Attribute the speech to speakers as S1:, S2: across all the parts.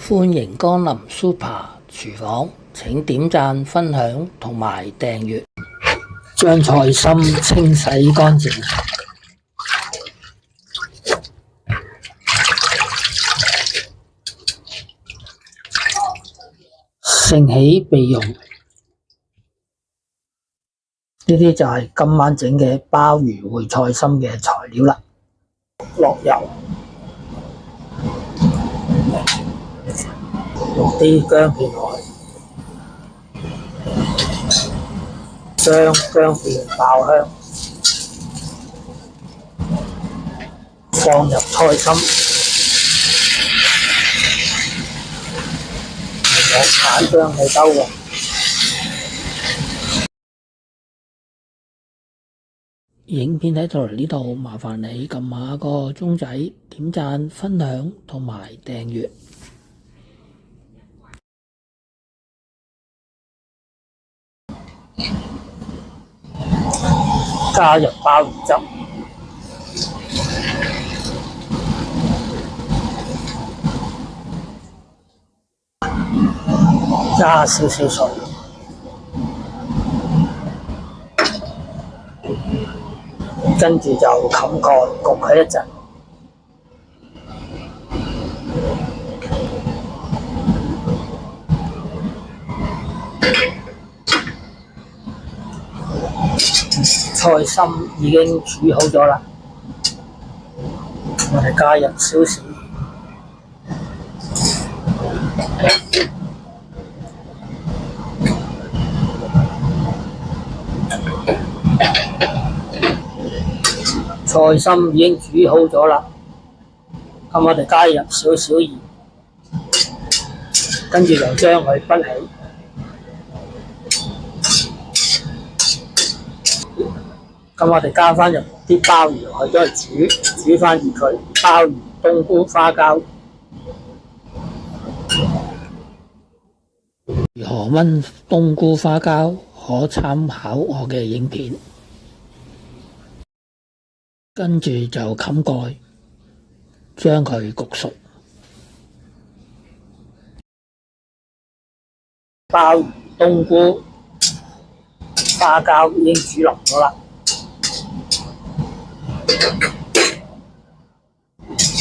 S1: 歡迎光臨 Super 廚房，請點讚、分享同埋訂閱。將菜心清洗乾淨，盛起備用。呢啲就係今晚整嘅鮑魚燴菜心嘅材料啦。落油，落啲薑片落去，將薑片爆香，放入菜心，落橙薑去兜喎。影片睇到嚟呢度，麻煩你撳下個鐘仔，點讚、分享同埋訂閱。加入鮑魚汁，加少少水。跟住就冚蓋焗佢一陣，菜心已經煮好咗啦，我哋加入少少菜心已經煮好咗啦，咁我哋加入少少鹽，跟住就將佢畢起。咁我哋加翻入啲鮑魚落去，再煮翻熱佢。鮑魚、冬菇、花膠。如何炆冬菇花膠？可參考我嘅影片。跟住就冚蓋，將佢焗熟。鮑魚、冬菇、花膠已經煮腍咗啦。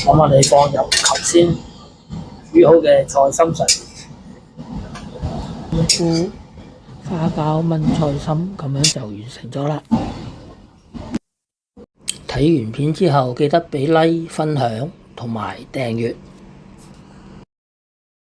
S1: 咁我哋放入頭先煮好嘅菜心上面，冬菇、花膠炆菜心，咁樣就完成咗啦。睇完片之後，記得俾 like、分享同埋訂閱。